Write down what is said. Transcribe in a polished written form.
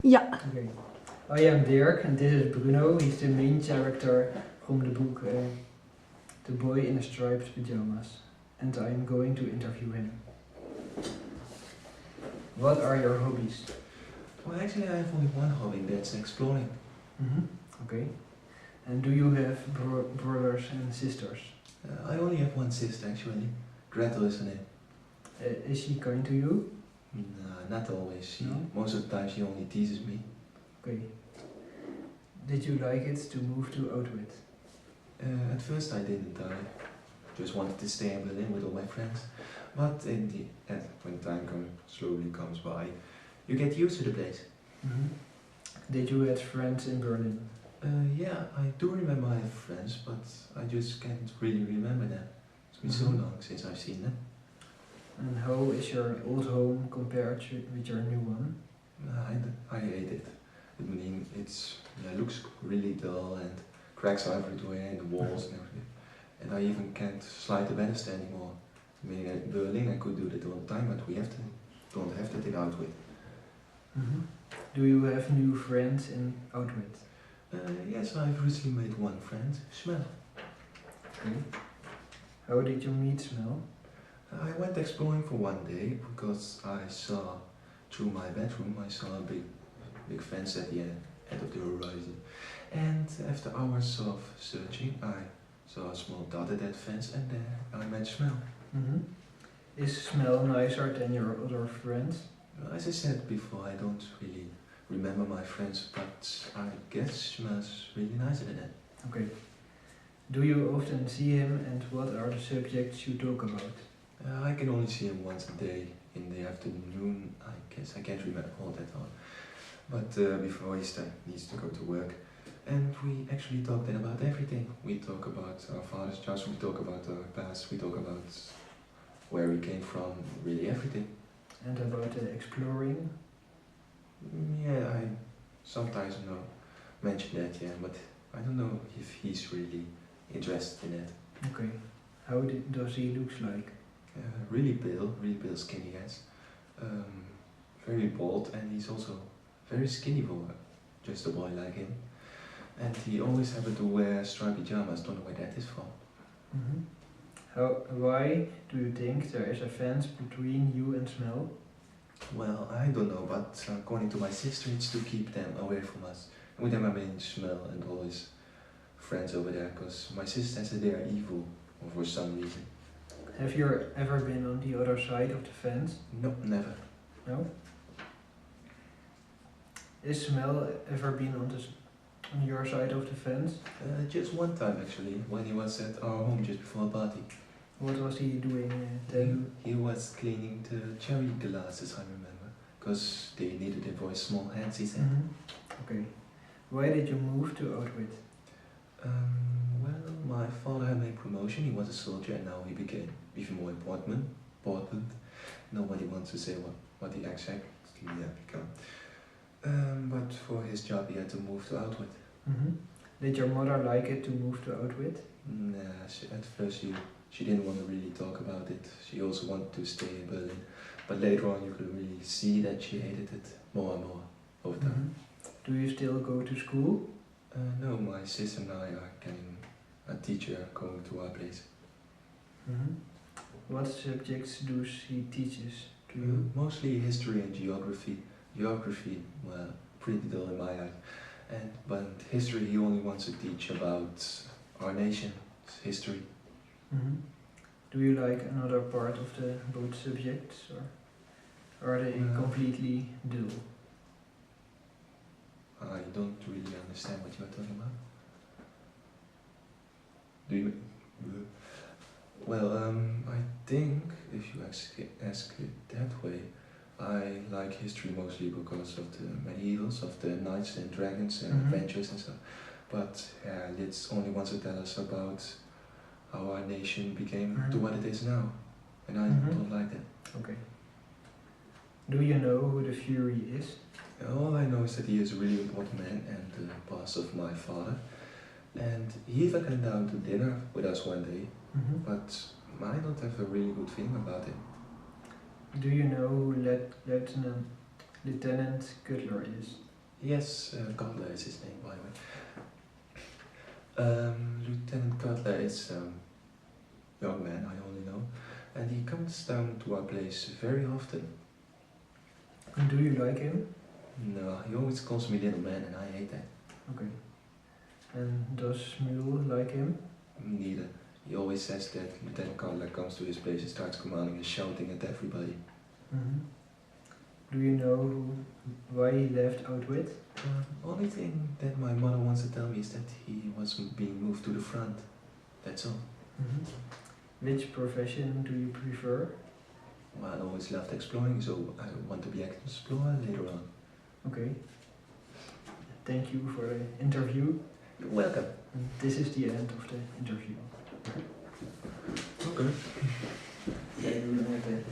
Ja. Okay. I am Dirk and this is Bruno. He's the main character from the book The Boy in the Striped Pyjamas. And I am going to interview him. What are your hobbies? Well, actually, I have only one hobby, that's exploring. Okay. And do you have brothers and sisters? I only have one sister, actually. Gretel is her name. Is she kind to you? Nah, not always. No? Most of the time she only teases me. Okay. Did you like it to move to Outwit? At first I didn't. I just wanted to stay in Berlin with all my friends. But in the end, when time slowly comes by, you get used to the place. Did you have friends in Berlin? Yeah, I do remember I have friends, but I just can't really remember them. It's been so long since I've seen them. And how is your old home compared with your new one? I hate it. I mean, it looks really dull and cracks are everywhere in the walls and everything. And I even can't slide the banister anymore. I mean, in Berlin I could do that all the time, but we don't have that in Outwit. Do you have new friends in Outwit? Yes, I've recently made one friend, Smell. Okay. How did you meet Smell? I went exploring for one day because I saw, through my bedroom, I saw a big fence at the end of the horizon. And after hours of searching, I saw a small dot at that fence and there I met Smell. Is Smell nicer than your other friends? As I said before, I don't really remember my friends, but I guess Smell's really nicer than that. Okay. Do you often see him and what are the subjects you talk about? I can only see him once a day in the afternoon. I guess I can't remember all that all. But before he needs to go to work. And we actually talk then about everything. We talk about our father's jobs, we talk about our past, we talk about where we came from, really everything. And about exploring? Yeah, I sometimes mention that, yeah, but I don't know if he's really interested in it. Okay. How does he look like? Really pale skinny guys. Very bald and he's also very skinny for just a boy like him. And he always happened to wear striped pajamas, don't know where that is from. Why do you think there is a fence between you and Smell? Well, I don't know, but according to my sister, it's to keep them away from us. And with them I mean Smell and all his friends over there, because my sister said they are evil for some reason. Have you ever been on the other side of the fence? No, never. No? Is Smell ever been on your side of the fence? Just one time actually, when he was at our home just before a party. What was he doing then? He was cleaning the cherry glasses, I remember, because they needed it for his small hands, he said. Okay. Why did you move to Outwit? Well, my father had made promotion, he was a soldier and now he became even more important. Nobody wants to say what he exactly became. But for his job he had to move to Outwit. Did your mother like it to move to Outwit? Nah, at first she didn't want to really talk about it. She also wanted to stay in Berlin. But later on you could really see that she hated it more and more over time. Do you still go to school? No, my sister and I are getting a teacher going to our place. What subjects do she teaches to you? Mostly history and geography. Geography, well, pretty dull in my eye. But history he only wants to teach about our nation's history. Do you like another part of the both subjects or are they completely dull? I don't really understand what you are talking about. Do you? Well, I think if you ask it that way, I like history mostly because of the medievals, of the knights and dragons and adventures and stuff. But it's only wants to tell us about how our nation became to what it is now. And I don't like that. Okay. Do you know who the Fury is? All I know is that he is a really important man and the boss of my father. And he even came down to dinner with us one day. But I don't have a really good feeling about him. Do you know who Lieutenant Cutler is? Yes, Cutler is his name, by the way. Lieutenant Cutler is young man, I only know, and he comes down to our place very often. And do you like him? No, he always calls me little man, and I hate that. Okay. And does Mule like him? Neither. He always says that Lieutenant Cutler comes to his place and starts commanding and shouting at everybody. Mm-hmm. Do you know why he left out with? Only thing that my mother wants to tell me is that he was being moved to the front. That's all. Mm-hmm. Which profession do you prefer? Well, I always loved exploring, so I want to be an explorer later on. Okay. Thank you for the interview. You're welcome. And this is the end of the interview. Okay. Jij doet het.